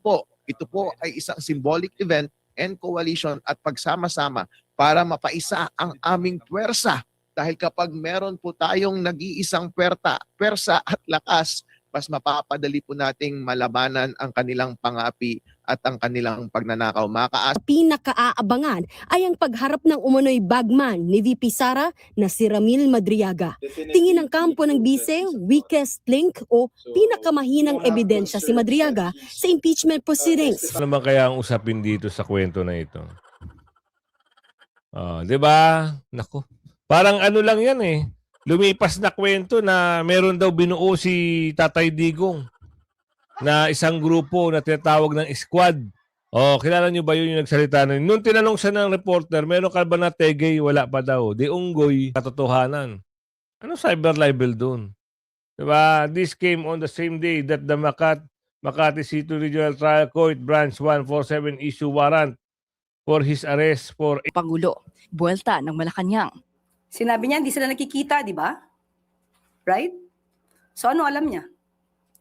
po, ito po ay isang symbolic event and coalition at pagsama-sama para mapaisa ang aming puwersa. Dahil kapag meron po tayong nag-iisang pwersa at lakas, mas mapapadali po nating malabanan ang kanilang pangapi at ang kanilang pagnanakaw. Pinakaaabangan ay ang pagharap ng umano'y bagman ni VP Sara na si Ramil Madriaga. Tingin ng kampo ng bise, weakest link o pinakamahinang ebidensya si Madriaga sa impeachment proceedings. Ano naman kaya ang usapin dito sa kwento na ito? 'Di ba? Nako. Parang ano lang 'yan eh. Lumipas na kwento na meron daw binuo si Tatay Digong na isang grupo na tinatawag ng squad. Kilala niyo ba yun yung nagsalita na? Nung tinanong siya ng reporter, meron ka ba na tegay? Wala pa daw. Di unggoy, katotohanan. Ano cyber libel dun? Diba? This came on the same day that the Makati City Regional Trial Court Branch 147 issue warrant for his arrest for Pangulo, buwelta ng Malacanang. Sinabi niya, hindi sila nakikita, di ba? Right? So ano alam niya?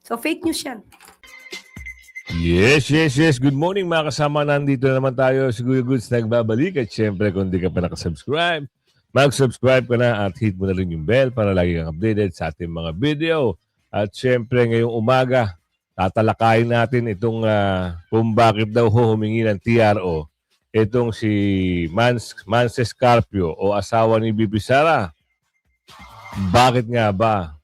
So fake news yan. Yes. Good morning mga kasama. Nandito naman tayo sa Kuya Goods nagbabalik. At syempre kung di ka pa nakasubscribe, mag-subscribe ka na at hit mo na rin yung bell para lagi kang updated sa ating mga video. At syempre ngayong umaga, tatalakayin natin itong kung bakit daw humingi ng TRO. Itong si Manses Carpio o asawa ni Bibi Sara. Bakit nga ba?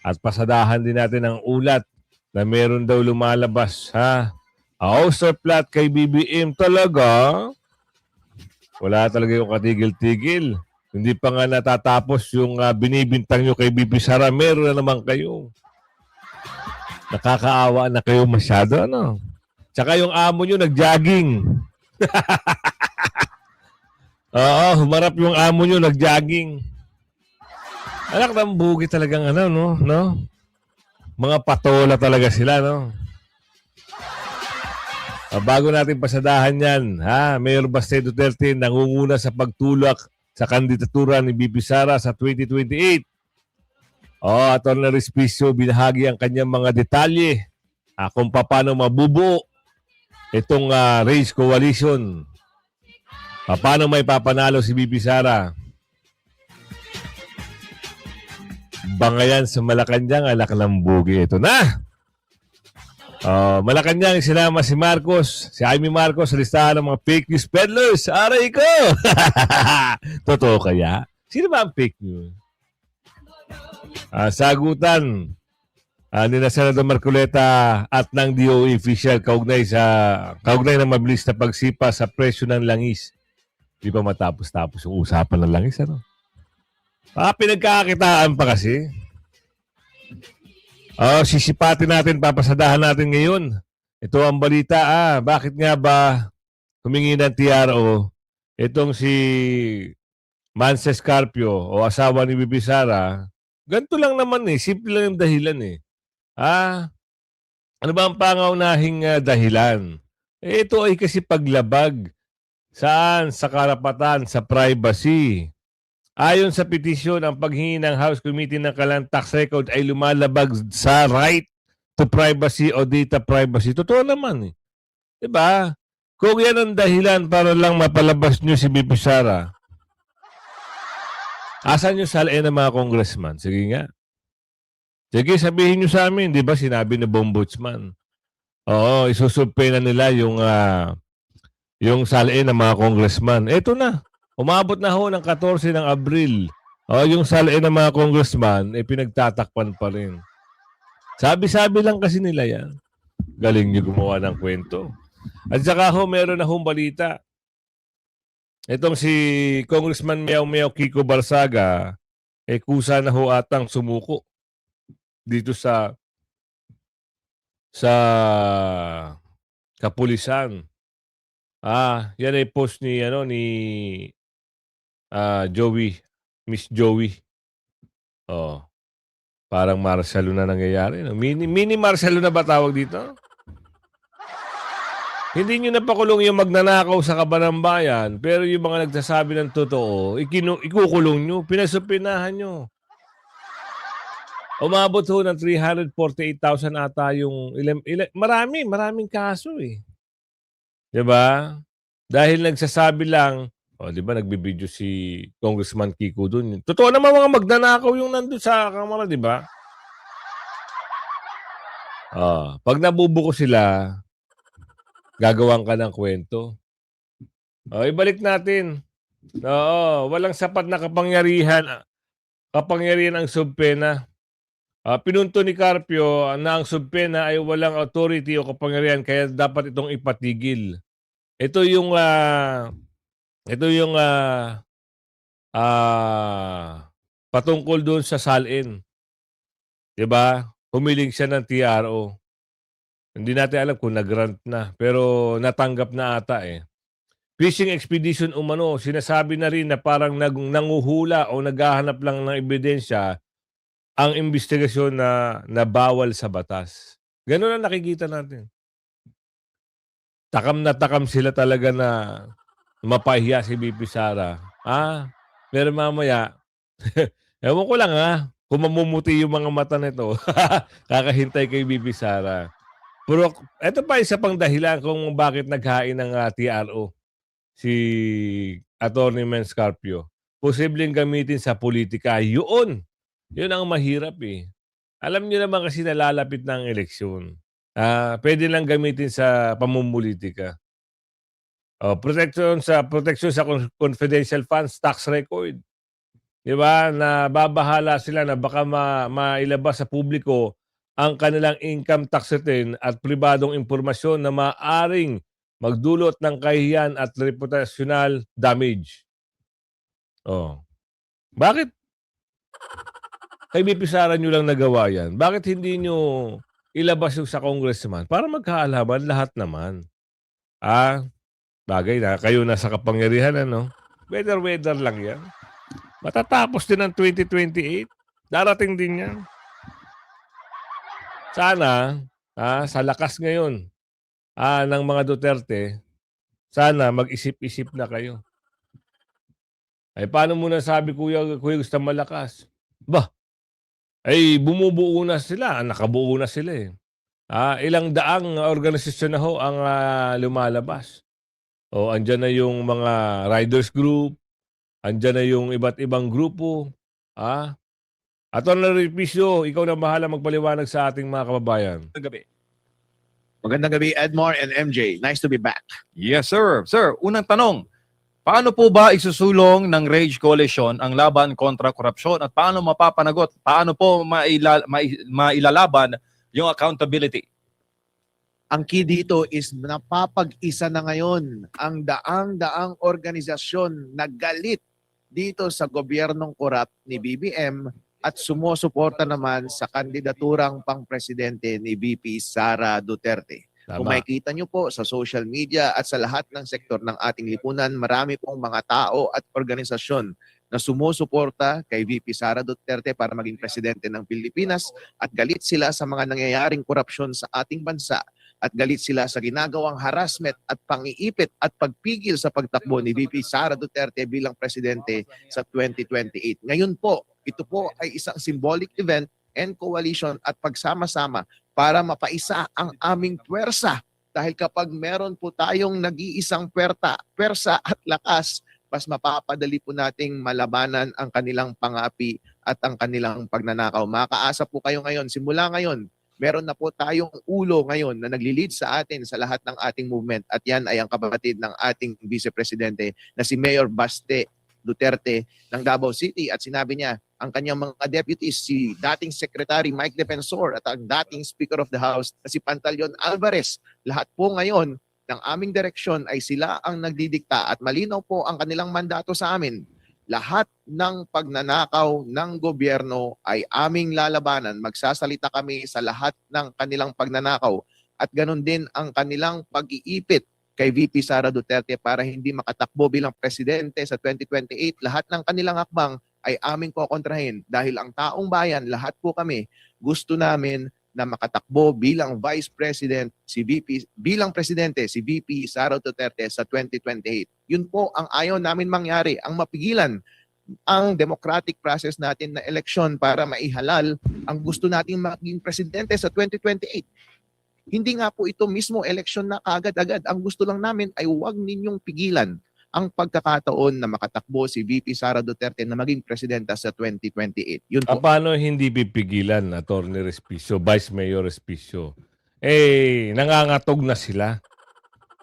At pasadahan din natin ang ulat na meron daw lumalabas, ha? House plot kay BBM talaga? Wala talaga yung katigil-tigil. Hindi pa nga natatapos yung binibintang nyo kay Bibi Sara. Meron na naman kayo. Nakakaawa na kayo masyado, ano? Tsaka yung amo nyo nag-jogging. Humarap yung amo nyo nag-jogging. Anak ng bugi talagang ano, no? Mga patola talaga sila, no? Bago natin pasadahan yan, Mayor Baste Duterte nangunguna sa pagtulak sa kandidatura ni Bibi Sara sa 2028. Atty. Respicio binahagi ang kanyang mga detalye kung paano mabubuo itong race coalition. Paano may papanalo si Bibi Sara? Bangayan sa Malacanang, alak ng bugi. Ito na! Malacanang, sinama si Marcos, si Jaime Marcos sa listahan ng mga fake news peddlers. Aray ko! Totoo kaya? Sino ba ang fake news? Sagutan ni na Senador Marcoleta at ng DOE official kaugnay ng mabilis na pagsipa sa presyo ng langis. Di pa matapos-tapos yung usapan ng langis, ano? Pinagkakakitaan pa kasi. Sisipatin natin, papasadahan natin ngayon. Ito ang balita, bakit nga ba humingi ng TRO itong si Manses Carpio o asawa ni Bibi Sara? Ganito lang naman simple lang yung dahilan Ano ba ang pangaunahing dahilan? Ito ay kasi paglabag. Saan? Sa karapatan, sa privacy. Ayon sa petisyon, ang paghingi ng House Committee ng Kalan Tax Record ay lumalabag sa right to privacy o data privacy. Totoo naman. Diba? Kung yan ang dahilan para lang mapalabas nyo si Bibi Sara, asan nyo salain ng mga congressman? Sige nga. Sige, sabihin nyo sa amin, di ba sinabi ng Ombudsman? Isusulpay na nila yung salain ng mga congressman. Eto na. Umabot na ho ng 14 ng Abril. Yung salain ng mga congressman, pinagtatakpan pa rin. Sabi-sabi lang kasi nila yan. Galing nyo gumawa ng kwento. At saka meron na hong balita. Itong si Congressman Meow Kiko Barsaga, kusa na ho atang sumuko dito sa kapulisan. Yan ay post ni Joey, Miss Joey. Parang Marcelo na nangyayari. No? Mini Marcelo na ba tawag dito? Hindi nyo napakulong yung magnanakaw sa kaban ng bayan, pero yung mga nagsasabi ng totoo, ikukulong nyo, pinasupinahan nyo. Umabot ho ng 348,000 ata yung maraming kaso eh. 'Di ba? Dahil nagsasabi lang, oh, 'di ba nagbibideo si Congressman Kiko doon. Totoo naman mga magnanakaw yung nandun sa kamera, 'di ba? Pag nabubuko sila, gagawan ka ng kwento. Ibalik natin. Oo, walang sapat na kapangyarihan ang subpena. Pinunto ni Carpio na ang subpena ay walang authority o kapangyarihan kaya dapat itong ipatigil. Ito yung patungkol doon sa salin. 'Di ba? Humiling siya ng TRO. Hindi natin alam kung nag-grant na, pero natanggap na ata eh. Fishing expedition umano, sinasabi na rin na parang nanguhula o naghahanap lang ng ebidensya ang investigasyon na bawal sa batas. Ganun ang nakikita natin. Takam na takam sila talaga na mapahiya si BP Sara. Pero mamaya, ewan ko lang kung mamumuti yung mga mata nito, kakahintay kay BP Sara. Pero ito pa isa pang dahilan kung bakit naghain ng TRO si Atty. Mens Carpio. Posibleng gamitin sa politika. Yun ang mahirap eh. Alam niyo naman kasi nalalapit na ang eleksyon. Pwede lang gamitin sa pamumulitika. Protection sa confidential funds, tax record. 'Di ba? Na babahala sila na baka mailabas sa publiko ang kanilang income tax return at pribadong impormasyon na maaring magdulot ng kahihiyan at reputational damage. Bakit kay BP Sara nyo lang nagawa yan? Bakit hindi nyo ilabas yung sa congressman para magkaalaman lahat naman? Bagay na kayo nasa kapangyarihan, ano? Weather lang yan. Matatapos din ang 2028. Darating din yan. Sana, sa lakas ngayon ng mga Duterte, sana mag-isip-isip na kayo. Ay, paano mo nasabi, Kuya Gusto malakas? Bumubuo na sila. Nakabuo na sila eh. Ilang daang organisasyon na ho ang lumalabas. Andyan na yung mga riders group, andyan na yung iba't ibang grupo. Atty. Pisio, ikaw na bahala magpaliwanag sa ating mga kababayan. Magandang gabi, Edmore and MJ. Nice to be back. Yes, sir. Sir, unang tanong, paano po ba isusulong ng Rage Coalition ang laban kontra korupsyon at paano mapapanagot? Paano po mailalaban yung accountability? Ang key dito is napapag-isa na ngayon ang daang-daang organisasyon na galit dito sa gobyernong korap ni BBM at sumusuporta naman sa kandidaturang pang-presidente ni VP Sara Duterte. Kung makikita nyo po sa social media at sa lahat ng sektor ng ating lipunan, marami pong mga tao at organisasyon na sumusuporta kay VP Sara Duterte para maging presidente ng Pilipinas at galit sila sa mga nangyayaring korupsyon sa ating bansa at galit sila sa ginagawang harassment at pangiipit at pagpigil sa pagtakbo ni VP Sara Duterte bilang presidente sa 2028. Ngayon po, ito po ay isang symbolic event and coalition at pagsama-sama para mapaisa ang aming puwersa. Dahil kapag meron po tayong nag-iisang pwersa at lakas, mas mapapadali po nating malabanan ang kanilang pangapi at ang kanilang pagnanakaw. Makaasa po kayo ngayon, simula ngayon, meron na po tayong ulo ngayon na nagli-lead sa atin sa lahat ng ating movement at yan ay ang kapatid ng ating Vice Presidente na si Mayor Baste Duterte ng Davao City at sinabi niya ang kanyang mga deputies, si dating Secretary Mike Defensor at ang dating Speaker of the House na si Pantaleon Alvarez. Lahat po ngayon ng aming direksyon ay sila ang nagdidikta at malinaw po ang kanilang mandato sa amin. Lahat ng pagnanakaw ng gobyerno ay aming lalabanan. Magsasalita kami sa lahat ng kanilang pagnanakaw at ganun din ang kanilang pag-iipit kay VP Sara Duterte para hindi makatakbo bilang presidente sa 2028. Lahat ng kanilang hakbang ay aming kokontrahin dahil ang taong bayan, lahat po kami, gusto namin na makatakbo bilang Vice President bilang Presidente si VP Sara Duterte sa 2028. Yun po ang ayaw namin mangyari, ang mapigilan ang democratic process natin na eleksyon para maihalal ang gusto nating maging presidente sa 2028. Hindi nga po ito mismo eleksyon na kaagad-agad. Ang gusto lang namin ay huwag ninyong pigilan ang pagkakataon na makatakbo si VP Sara Duterte na maging presidenta sa 2028. Yun po. Paano hindi pipigilan, Atty. Respicio, Vice Mayor Respicio? Eh, nangangatog na sila.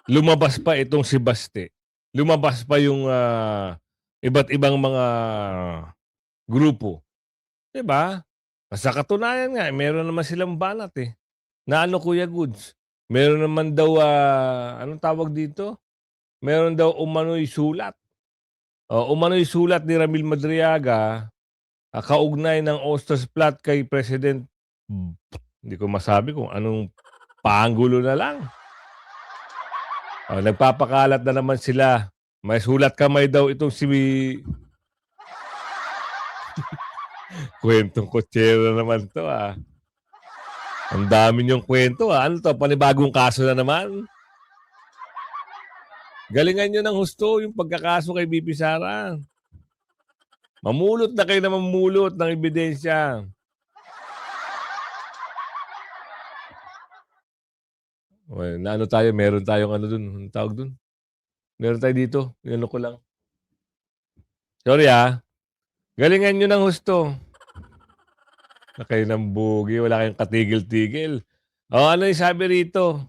Lumabas pa itong si Baste. Lumabas pa yung iba't ibang mga grupo. Diba? Sa katunayan nga, meron naman silang banat eh. Na ano, Kuya Goods? Meron naman daw, anong tawag dito? Meron daw umano'y sulat. Umano'y sulat ni Ramil Madriaga, kaugnay ng Ostos Plot kay President, hindi ko masabi kung anong paanggulo na lang. Nagpapakalat na naman sila. May sulat kamay daw itong si... Kwentong kotsero naman to Ang dami niyong kwento Ano to? Panibagong kaso na naman? Galingan niyo ng husto yung pagkakaso kay BP Sara. Mamulot na kayo na mamulot ng ebidensya. Okay, na ano tayo? Meron tayong ano dun. Anong tawag dun? Meron tayo dito. Ano ko lang. Sorry Galingan nyo ng husto. Na kayo ng bugi. Wala kayong katigil-tigil. Ano yung sabi rito?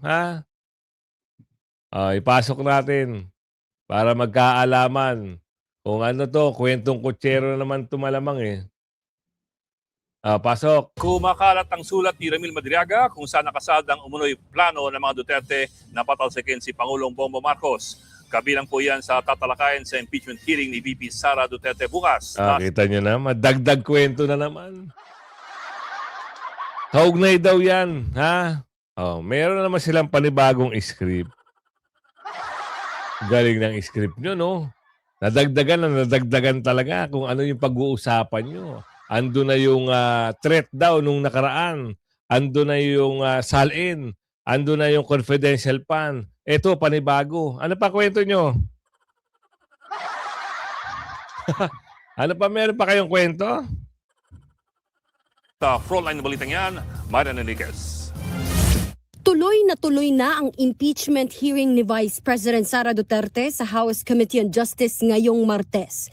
Ipasok natin. Para magkaalaman. Kung ano to, kwentong kutsero naman tumalamang pasok. Kumakalat ang sulat ni Ramil Madriaga kung saan nakasad ang umunoy plano ng mga Duterte na patalsikin si Pangulong Bongbong Marcos. Kabilang po yan sa tatalakayin sa impeachment hearing ni VP Sara Duterte bukas. Kita nyo na, madagdag kwento na naman. Kaugnay daw yan, meron naman silang panibagong script. Galing ng script nyo, no? Nadagdagan talaga kung ano yung pag-uusapan nyo. Ando na yung threat daw nung nakaraan. Ando na yung salin. Ando na yung confidential fund. Ito, panibago. Ano pa kwento nyo? Ano pa, meron pa kayong kwento? Sa frontline na balitang yan, Marian Enriquez. Tuloy na ang impeachment hearing ni Vice President Sara Duterte sa House Committee on Justice ngayong Martes.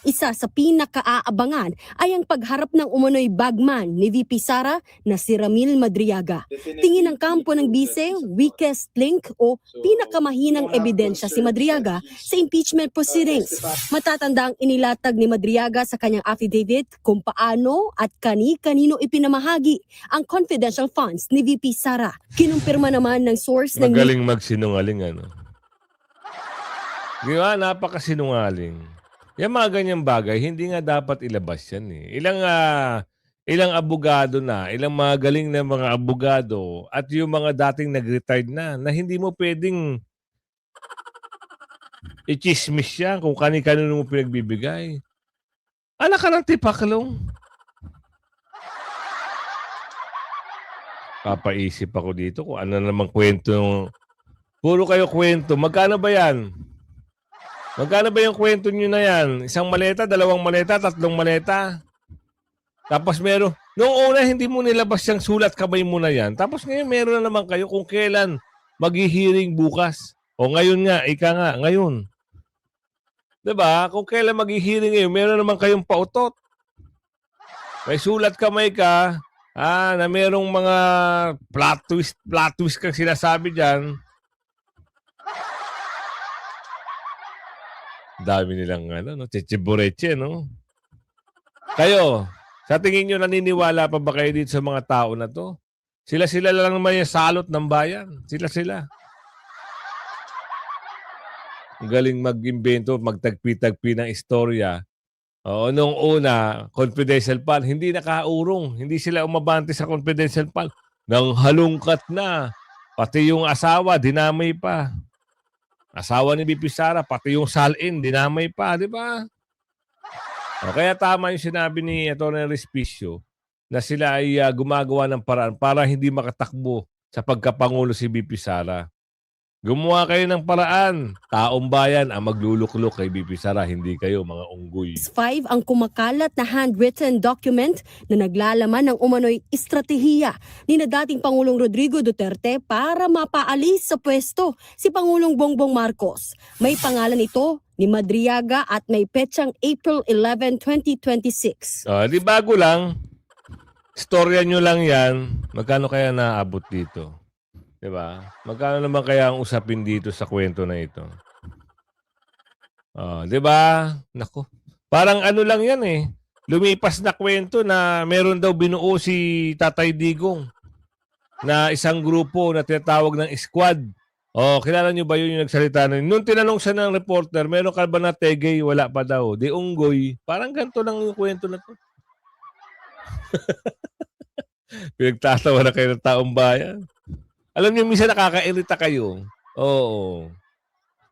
Isa sa pinakaabangan ay ang pagharap ng umano'y bagman ni VP Sara na si Ramil Madriaga. Tingin ng kampo ng bise, weakest link o pinakamahinang ebidensya si Madriaga sa impeachment proceedings. Matatanda ang inilatag ni Madriaga sa kanyang affidavit kung paano at kani-kanino ipinamahagi ang confidential funds ni VP Sara. Kinumpirma naman ng source ng... Magaling magsinungaling, Diba, napakasinungaling. Yung mga ganyang bagay, hindi nga dapat ilabas yan Ilang abogado na, ilang mga galing na mga abogado at yung mga dating nag-retired na hindi mo pwedeng i-chismis yan kung kani-kanino mo pinagbibigay. Anak ka ng tipaklong. Papaisip ako dito kung ano namang kwento. Puro kayo kwento. Magkano ba yan? Magkano ba yung kwento nyo na yan? Isang maleta, dalawang maleta, tatlong maleta? Tapos meron, noong una hindi mo nilabas yung sulat kamay mo na yan. Tapos ngayon meron na naman kayo kung kailan maghihiring bukas. O ngayon nga, ngayon. Diba? Kung kailan maghihiring ngayon, meron naman kayong pautot. May sulat kamay ka, na merong mga plot twist kang sinasabi dyan. Dami nilang chichibureche, no? Kayo, sa tingin nyo, naniniwala pa ba kayo dito sa mga tao na to? Sila lang naman yung salot ng bayan. Sila. Galing mag-imbento, magtagpi-tagpi ng istorya. Noong una, confidential fund, hindi nakaurong. Hindi sila umabante sa confidential fund. Nang halungkat na. Pati yung asawa, dinamay pa. Asawa ni VP Sara, pati yung salin, dinamay pa, di ba? Kaya tama yung sinabi ni Atty. Respicio na sila ay gumagawa ng paraan para hindi makatakbo sa pagkapangulo si VP Sara. Gumawa kayo ng paraan. Taong bayan ang magluluklok kay BP Sara, hindi kayo mga unggoy. 5 ang kumakalat na handwritten document na naglalaman ng umano'y estratehiya ni na dating Pangulong Rodrigo Duterte para mapaalis sa pwesto si Pangulong Bongbong Marcos. May pangalan ito ni Madriaga at may petsang April 11, 2026. Di bago lang. Storya nyo lang yan. Magkano kaya naabot dito? Diba? Magkano naman kaya ang usapin dito sa kwento na ito? Diba? Nako. Parang ano lang yan eh. Lumipas na kwento na meron daw binuo si Tatay Digong na isang grupo na tinatawag ng squad. Kilala nyo ba yun yung nagsalita na? Nung tinanong siya ng reporter, meron ka ba na tegay? Wala pa daw. Di unggoy. Parang ganito lang yung kwento na to. Pinagtatawa na kayo ng taong bayan. Alam niyo, minsan nakakairita kayo. Oo.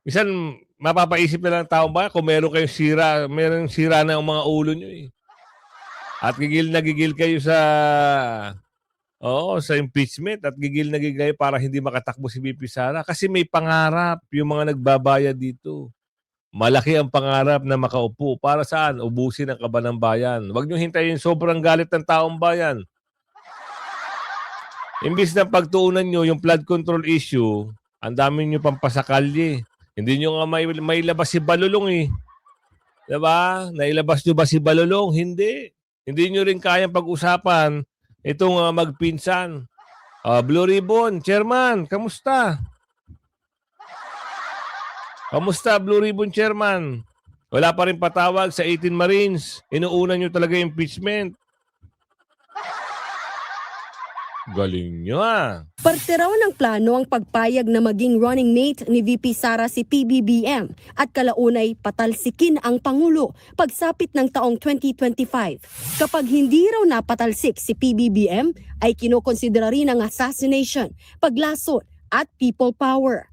Minsan, mapapaisip na lang ng taong bayan kung meron kayong sira, meron sira na ang mga ulo niyo eh. At gigil na gigil kayo sa impeachment at gigil na gigil kayo para hindi makatakbo si BP Sara. Kasi may pangarap yung mga nagbabayad dito. Malaki ang pangarap na makaupo. Para saan? Ubusin ang kaba ng bayan. Huwag niyo hintayin sobrang galit ng taong bayan. Imbis na pagtuunan nyo yung flood control issue, ang dami nyo pang pasakalye. Hindi nyo nga may labas si Balulong eh. Diba? Nailabas nyo ba si Balulong? Hindi. Hindi nyo rin kayang pag-usapan itong magpinsan. Blue Ribbon, Chairman, kamusta? Kamusta, Blue Ribbon Chairman? Wala pa rin patawag sa 18 Marines. Inuuna nyo talaga impeachment. Galing nyo ah. Parte raw ng plano ang pagpayag na maging running mate ni VP Sara si PBBM at kalaunay patalsikin ang Pangulo pagsapit ng taong 2025. Kapag hindi raw napatalsik si PBBM ay kinokonsidera rin ang assassination, paglason at people power.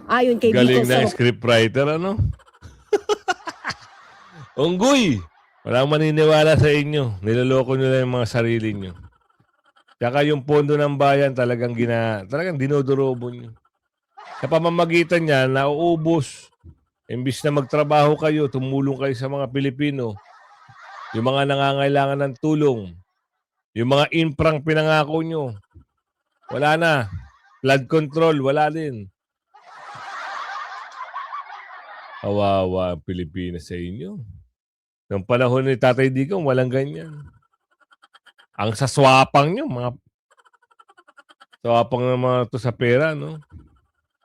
Ayon kay Galing Vico na Saro, scriptwriter ano? Unggoy! Walang maniniwala sa inyo. Niloloko nyo lang yung mga sarili nyo. Tsaka yung pondo ng bayan talagang dinodurobo nyo. Sa pamamagitan niya, nauubos. Imbis na magtrabaho kayo, tumulong kayo sa mga Pilipino. Yung mga nangangailangan ng tulong. Yung mga infrang pinangako nyo. Wala na. Flood control, wala din. Kawawa ang Pilipinas sa inyo. Noong panahon ni Tatay Digong, walang ganyan. Ang saswapang nyo, mga swapang ng mga to sa pera, no?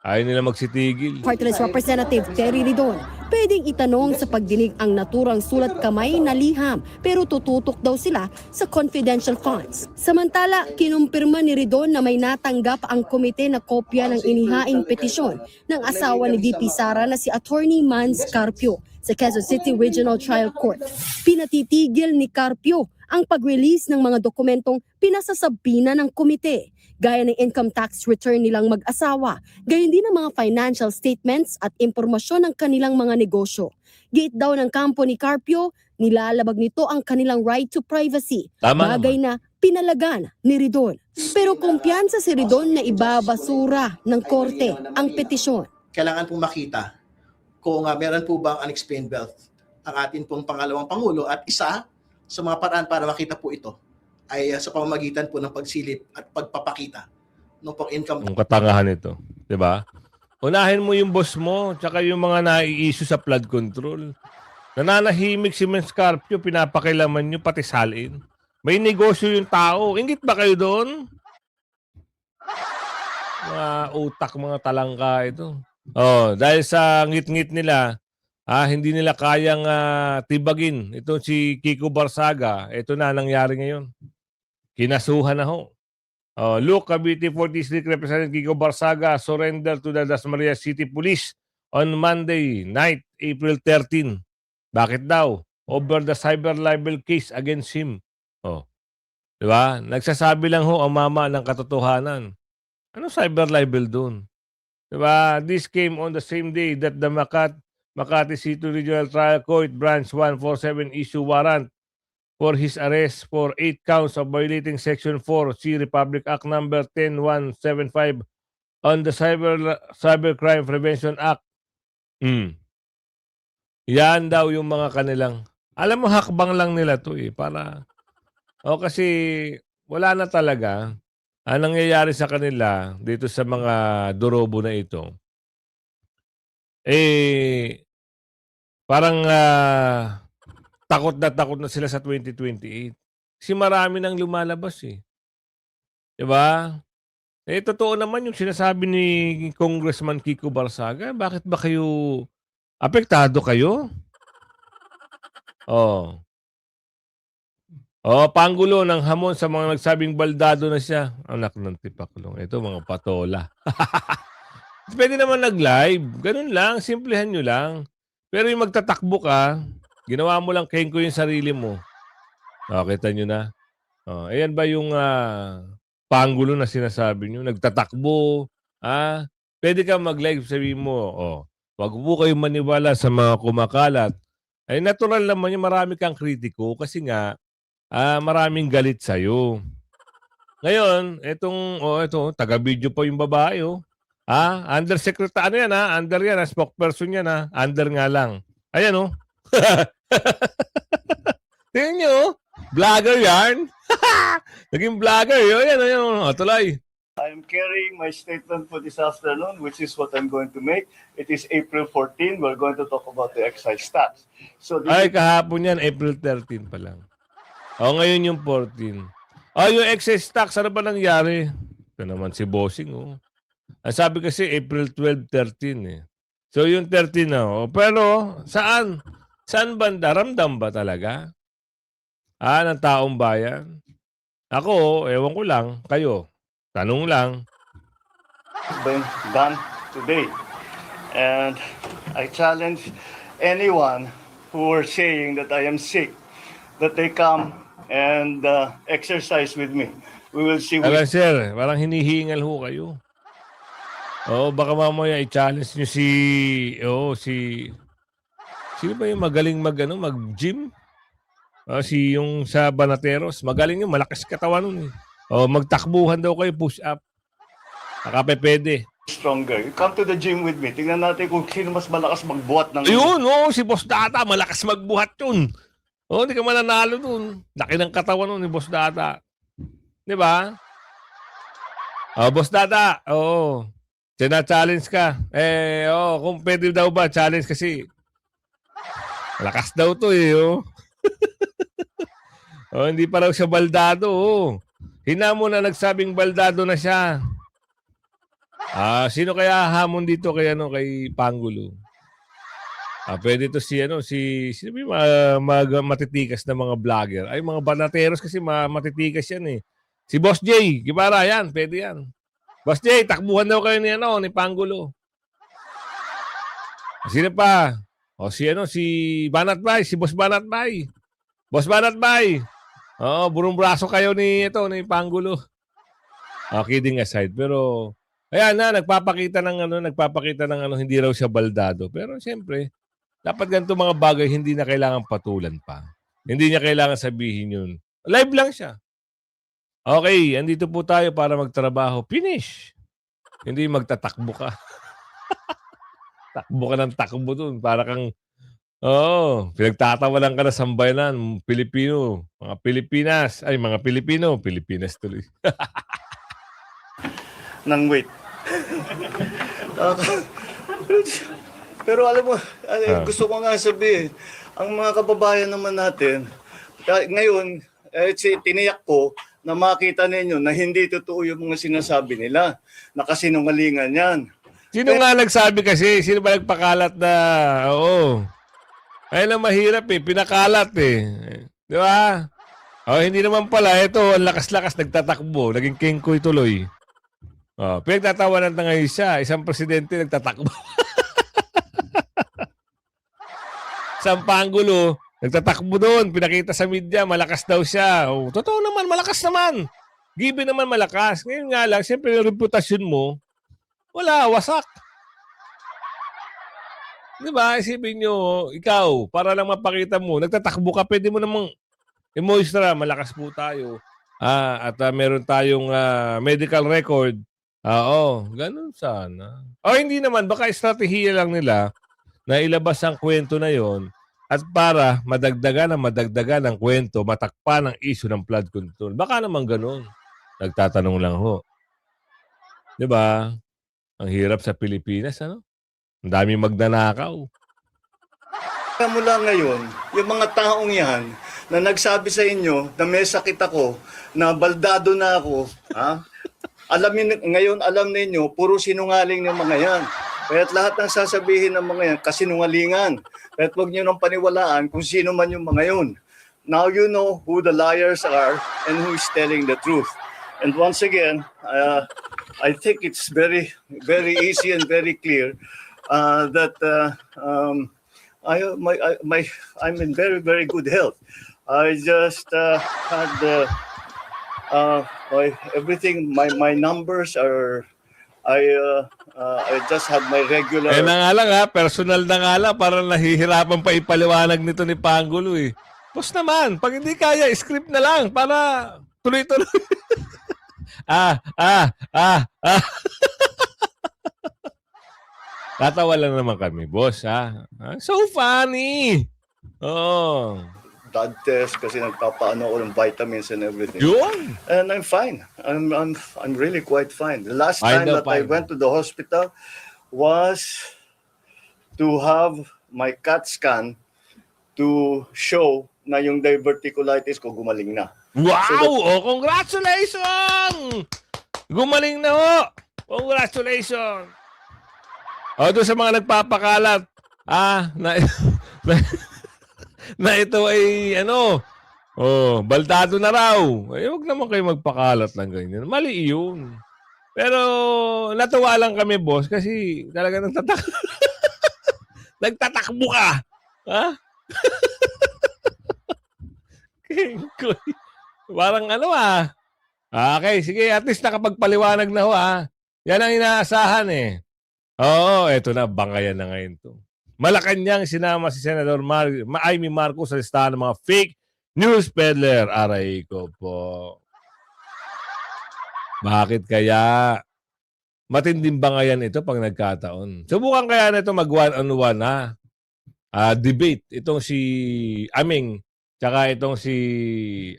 Ayaw nila magsitigil. Party List Representative Terry Ridon, pwedeng itanong sa pagdinig ang naturang sulat kamay na liham pero tututok daw sila sa confidential funds. Samantala, kinumpirma ni Ridon na may natanggap ang komite na kopya ng inihaing petisyon ng asawa ni VP Sara na si Attorney Mans Carpio sa Quezon City Regional Trial Court. Pinatitigil ni Carpio ang pag-release ng mga dokumentong pinasasabina ng komite, gaya ng income tax return nilang mag-asawa, gayon din ang mga financial statements at impormasyon ng kanilang mga negosyo. Gate daw ng kampo ni Carpio, nilalabag nito ang kanilang right to privacy, Tama bagay na pinalagan ni Ridon. Pero kumpiyansa si Ridon na ibabasura ng korte ang petisyon. Kailangan pong makita kung meron po bang unexplained wealth ang atin pong pangalawang Pangulo at isa sa mga paraan para makita po ito ay sa pamamagitan po ng pagsilip at pagpapakita ng pong income. Ang katangahan ito. Diba? Unahin mo yung boss mo tsaka yung mga nai-issue sa flood control. Nananahimik si Mens Carpio, pinapakilaman nyo pati salin. May negosyo yung tao. Ingit ba kayo doon? Mga utak, mga talangka ito. Dahil sa ngit-ngit nila, hindi nila kayang tibagin. Ito si Kiko Barsaga. Ito na nangyari ngayon. Kinasuhan na ho. Look, Cavite 4th District Representative Kiko Barsaga surrendered to the Dasmariñas City Police on Monday night, April 13. Bakit daw? Over the cyber libel case against him. Diba? Nagsasabi lang ho ang mama ng katotohanan. Ano cyber libel dun? Diba? This came on the same day that the Makati City Regional Trial Court Branch 147 issue warrant for his arrest for 8 counts of violating Section 4 C Republic Act number 10175 on the Cybercrime Prevention Act. Yan daw yung mga kanilang, alam mo, hakbang lang nila to para, kasi wala na talaga. Ang nangyayari sa kanila dito sa mga durobo na ito, parang takot na sila sa 2028. Kasi marami nang lumalabas Diba? Totoo naman yung sinasabi ni Congressman Kiko Barsaga. Bakit ba kayo, apektado kayo? Panggulo ng hamon sa mga nagsabing baldado na siya. Anak ng tipaklong. Ito, mga patola. Pwede naman nag-live. Ganun lang. Simplehan nyo lang. Pero yung magtatakbo ka, ginawa mo lang kengko yung sarili mo. Kita nyo na. Ayan ba yung panggulo na sinasabi nyo? Nagtatakbo. Pwede ka mag-live, sabi mo, wag po kayong maniwala sa mga kumakalat. Ay natural naman yung marami kang kritiko kasi nga, maraming galit sa'yo. Ngayon, ito, taga-video pa yung babae, undersecretary, under yan, spokesperson yan, under nga lang. Ayan, tingnan nyo, vlogger yan. Naging vlogger, ayan, tuloy. I am carrying my statement for this afternoon, which is what I'm going to make. It is April 14. We're going to talk about the excise tax. So this Kahapon yan, April 13 pa lang. Ngayon yung 14. Yung excess tax, ano ba nangyari? Ito naman si Bossing, Ang sabi kasi April 12, 13 So yung 13 na, Pero saan? Saan banda? Ramdam ba talaga? Ng taong bayan? Ako, ewan ko lang. Kayo, tanong lang. been done today. And I challenge anyone who are saying that I am sick, that they come and exercise with me. We will see. Alam, sir, parang hinihingal ho kayo. Baka mamaya i-challenge nyo sino ba yung magaling mag-gym? Yung sa Banateros, magaling yung malakas katawan nun. Magtakbuhan daw kayo, push up. Nakapepede. Stronger. You come to the gym with me. Tingnan natin kung sino mas malakas magbuhat ng... Ayun, si Boss Data, malakas magbuhat yun. Hindi ka mananalo dun. Laki ng katawan nun ni Boss Data. Di ba? Boss Data, sina-challenge ka. Kung pwede daw ba, challenge kasi. Lakas daw to hindi pa raw siya baldado. Hinamon na nagsabing baldado na siya. Sino kaya hamon dito kay Pangulo? Pwede to sino ba yung matitikas na mga vlogger? Ay, mga Banateros kasi matitikas yan Si Boss J, Gibara, yan, pwede yan. Boss J, takbuhan daw kayo ni Pangulo. Sino pa? Si Banat Bay, si Boss Banat Bay. Boss Banat Bay. Burong braso kayo ni Pangulo. Kidding aside, pero ayan nagpapakita ng hindi raw siya baldado. Pero siyempre, dapat ganito mga bagay hindi na kailangan patulan pa. Hindi niya kailangan sabihin yun. Live lang siya. Okay, andito po tayo para magtrabaho. Finish. Hindi magtatakbo ka. Takbo ka ng takbo dun. Para kang, pinagtatawalan ka na sambayanan. Pilipino. Mga Pilipinas. Ay, mga Pilipino. Pilipinas tuloy. ng weight. Pero alam mo, gusto ko nga sabihin, ang mga kababayan naman natin, ngayon, tiniyak ko na makita ninyo na hindi totoo yung mga sinasabi nila, na kasinungalingan yan. Sino nga nagsabi kasi? Sino ba nagpakalat na, Ayun ang mahirap pinakalat Di ba? Hindi naman pala, ito, ang lakas-lakas nagtatakbo, naging kengkoy tuloy. Pinagtatawanan na ngayon siya, isang presidente nagtatakbo. Isang Pangulo, nagtatakbo doon, pinakita sa media, malakas daw siya. Totoo naman, malakas naman. Given naman malakas. Ngayon nga lang, siyempre yung reputasyon mo, wala, wasak. Diba? Isipin nyo, ikaw, para lang mapakita mo, nagtatakbo ka, pwede mo namang i-moistura, malakas po tayo. At meron tayong medical record Oo, ganun sana. O hindi naman, baka estratehiya lang nila na ilabas ang kwento na yon at para madagdagan ng kwento, matakpan ang issue ng flood control. Baka naman ganun. Nagtatanong lang ho. Di ba? Ang hirap sa Pilipinas, ano? Ang daming magnanakaw. Mula ngayon, yung mga taong yan na nagsabi sa inyo na may sakit ako, na baldado na ako, ngayon alam ninyo, puro sinungaling ng mga yan. Kaya't lahat ng sasabihin ng mga yan, kasinungalingan. Kaya't huwag nyo nang paniwalaan kung sino man yung mga yun. Now you know who the liars are and who is telling the truth. And once again, I think it's very, very easy and very clear that I'm in very, very good health. I just had everything. My numbers are. I just had my regular. Eh na nga lang ha, personal na nga lang, parang nahihirapan pa ipaliwanag nito ni Pangulo eh. Boss naman, pag hindi kaya, script na lang para tuloy-tuloy. Tatawa lang naman kami, boss, ha? So funny! Oh. Blood test kasi nagpapaano ako ng vitamins and everything. Yun! And I'm fine. I'm really quite fine. The last I time know, that I fine. went to the hospital was to have my CAT scan to show na yung diverticulitis ko gumaling na. Wow! So that- Oh, congratulations! Gumaling na ho! Congratulations! O, doon sa mga nagpapakalat, na ito ay, baldado na raw. Eh, huwag naman kayo magpakalat ng ganyan. Mali yun. Pero, natuwa lang kami, boss, kasi talaga nagtatakbo ka. Ha? Kengkoy. Parang Okay, sige, at least nakapagpaliwanag na ho, Yan ang inaasahan eh. Oo, eto na, bangayan na ngayon to. Malacanang sinama si Senator Amy Marcos sa listahan ng mga fake news peddler. Aray ko po. Bakit kaya? Matinding bangayan ito pag nagkataon. Subukan kaya na ito mag one-on-one debate. Itong si Aming tsaka itong si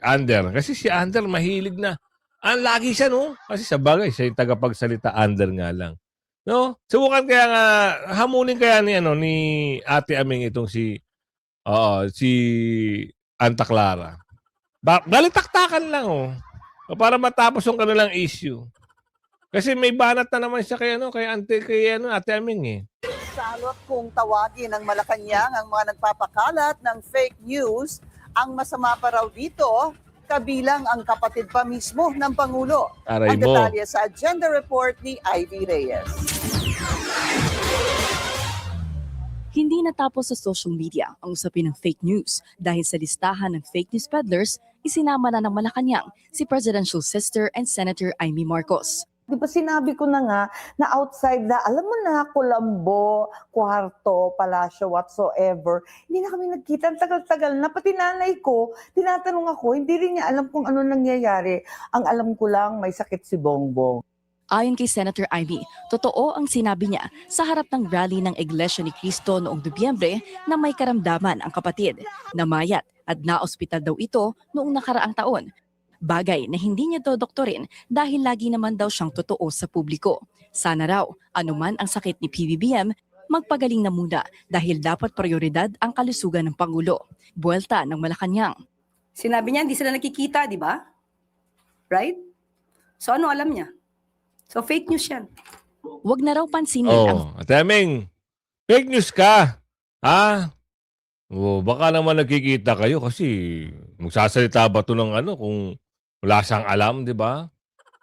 Ander. Kasi si Ander mahilig na. Lagi siya, no? Kasi sa bagay, siya yung tagapagsalita. Ander nga lang. No? Subukan kaya nga, hamunin kaya ni Ate Aming itong si Anta Clara. Balitaktakan lang, O para matapos yung kanilang issue. Kasi may banat na naman siya kay Ate Aming eh. Salot kung tawagin ng Malacanang ang mga nagpapakalat ng fake news, ang masama pa raw dito, kabilang ang kapatid pa mismo ng Pangulo. Aray Ang mo. detalye sa agenda report ni Ivy Reyes. Hindi natapos sa social media ang usapin ng fake news dahil sa listahan ng fake news peddlers, isinama na ng Malacanang si Presidential Sister and Senator Amy Marcos. Di ba sinabi ko na nga na outside na, alam mo na, Colombo, Kwarto, Palacio, whatsoever, hindi na kami nagkita. Ang tagal-tagal na. Pati nanay ko, tinatanong ako, hindi rin niya alam kung ano nangyayari. Ang alam ko lang, may sakit si Bongbong. Ayon kay Senator Amy, totoo ang sinabi niya sa harap ng rally ng Iglesia ni Cristo noong Nobyembre na may karamdaman ang kapatid. Namayat at naospital daw ito noong nakaraang taon. Bagay na hindi niya dodoktorin dahil lagi naman daw siyang totoo sa publiko. Sana raw, anuman ang sakit ni PBBM, magpagaling na muna dahil dapat prioridad ang kalusugan ng Pangulo. Buwelta ng Malacanang. Sinabi niya, hindi sila nakikita, di ba? Right? So ano alam niya? So fake news yan. Huwag na raw pansinin ang Ate Aming, fake news ka. Baka naman nagkikita kayo kasi magsasalita ba ito ng kung wala siyang alam, di ba?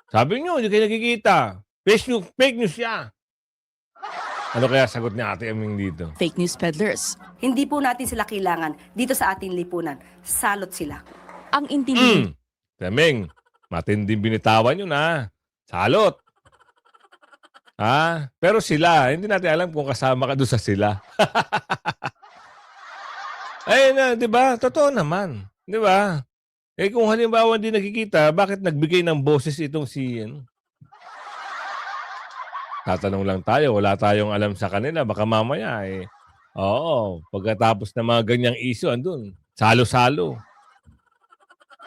Sabi niyo, hindi kayo nakikita. Fake news siya. Ano kaya sagot ni Ate Aming dito? fake news peddlers. Hindi po natin sila kailangan dito sa ating lipunan. Salot sila. Ang intindi Ate Aming, matinding binitawan yun Salot. Pero sila, hindi natin alam kung kasama ka doon sa sila. Ayun di ba? Totoo naman. Di ba? Kung halimbawa hindi nakikita, bakit nagbigay ng boses itong si Tatanong lang tayo, wala tayong alam sa kanila. Baka mamaya oo, pagkatapos ng mga ganyang issue, andun, salo-salo.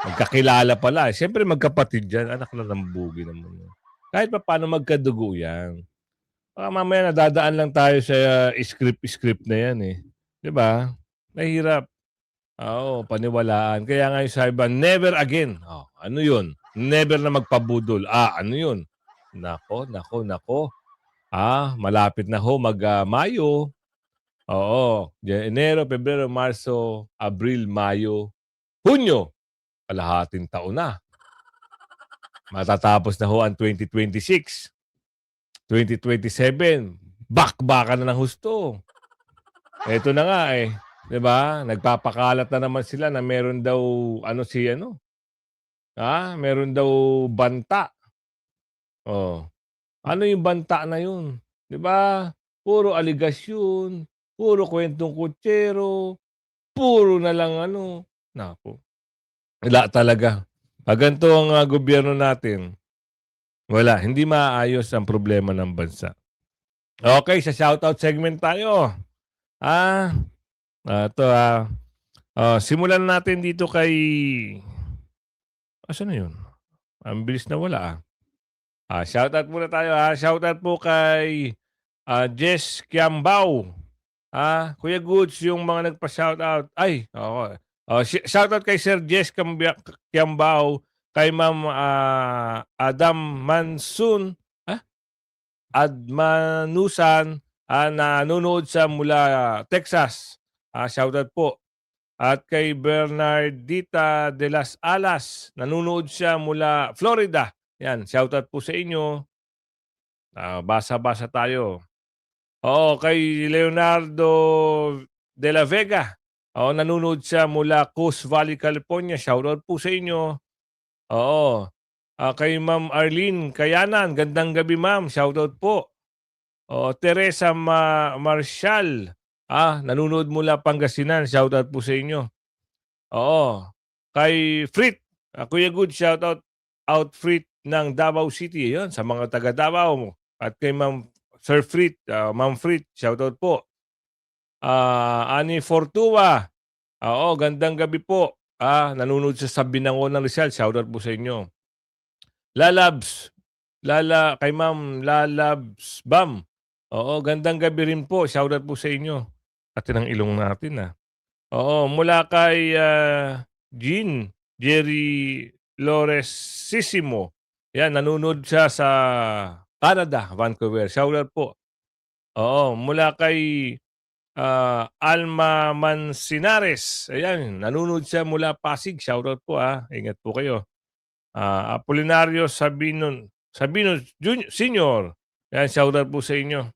Magkakilala pala. Siyempre magkapatid yan. Anak na ng bugi naman. Kahit pa paano magkadugo yan. Baka mamaya nadadaan lang tayo sa script na yan eh. Di ba? Mahirap. Oo, paniwalaan. Kaya nga yung sabi ba, never again. Oh, ano yun? Never na magpabudol. Ano yun? Nako. Malapit na ho Mayo. Oo. Enero, Pebrero, Marso, Abril, Mayo, Hunyo. Kalahating taon na. Matatapos na ho ang 2026. 2027. Bakbakan na ng husto. Ito na nga eh. 'Di ba? Nagpapakalat na naman sila na meron daw meron daw banta. Oh. Ano yung banta na yun? 'Di ba? Puro aligasyon, puro kwentong kutsero, puro na lang Nako. Wala talaga. Pag ganito ang gobyerno natin, wala, hindi maayos ang problema ng bansa. Okay, sa shoutout segment tayo. Simulan natin dito kay... Asan na yun? Ang bilis na wala shoutout muna tayo Shoutout po kay Jess Kiambao. Kuya Goods, yung mga nagpa-shoutout. Ay, okay. Shoutout kay Sir Jess Kiambao, kay Ma'am Adam Mansun, Admanusan, na nanonood sa mula Texas. Shoutout po. At kay Bernardita de las Alas, nanonood siya mula Florida. Yan, shoutout po sa inyo. Basa-basa tayo. Kay Leonardo de la Vega. Nanonood siya mula Coast Valley, California. Shoutout po sa inyo. Kay Ma'am Arlene Kayanan. Gandang gabi, Ma'am. Shoutout po. Teresa Marshall. Nanonood mula Pangasinan. Shoutout po sa inyo. Kay Frit. Kuya Good, shoutout out Frit ng Davao City. Yun, sa mga taga Davao. At kay Ma'am Sir Frit. Ma'am Frit, shoutout po. Ani Fortua. Gandang gabi po. Nanonood sa Binangon ng Rizal. Shoutout po sa inyo. Lalabs. Kay Ma'am Lalabs Bam. Gandang gabi rin po. Shoutout po sa inyo. Atin ang ilong natin mula kay Jerry Loresissimo. Yan, nanonood siya sa Canada, Vancouver. Shoutout po. Mula kay Alma Mansinares. Ayan, nanonood siya mula Pasig. Shoutout po Ingat po kayo. Apolinario Sabino Junior, Senior. Ayan, shoutout po sa inyo.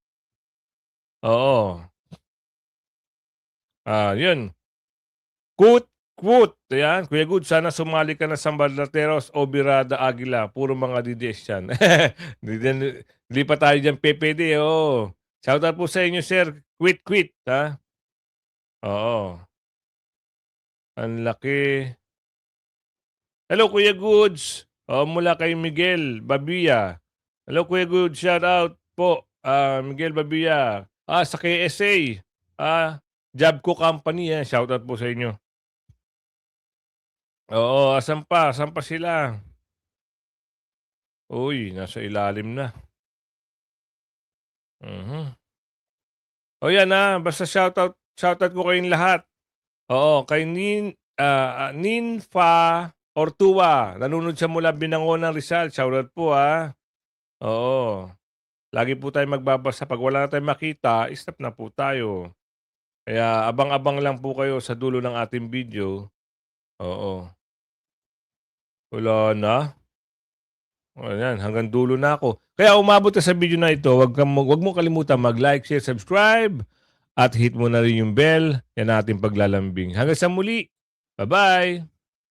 Yun. Quote. Ayan, Kuya Good, sana sumali ka na sa Baldateros o Birada Aguila. Puro mga DDS yan. Hindi pa tayo dyan PPD. Shoutout po sa inyo, sir. Quit. Ang laki. Hello, Kuya Goods. Mula kay Miguel Babia. Hello, Kuya Goods. Shoutout po. Miguel Babia. Sa KSA. Jabco Company. Shoutout po sa inyo. Asan pa sila? Uy, nasa ilalim na. Yan basta shoutout ko kayong lahat. Kay Ninfa Ortua. Nanonood siya mula Binangon ng Rizal. Shoutout po Lagi po tayo magbabasa. Pag wala na tayong makita, stop na po tayo. Kaya abang-abang lang po kayo sa dulo ng ating video. Wala na. Ayan, hanggang dulo na ako. Kaya umabot ka sa video na ito, wag mo kalimutan mag-like, share, subscribe, at hit mo na rin yung bell. Yan ating paglalambing. Hanggang sa muli. Bye-bye!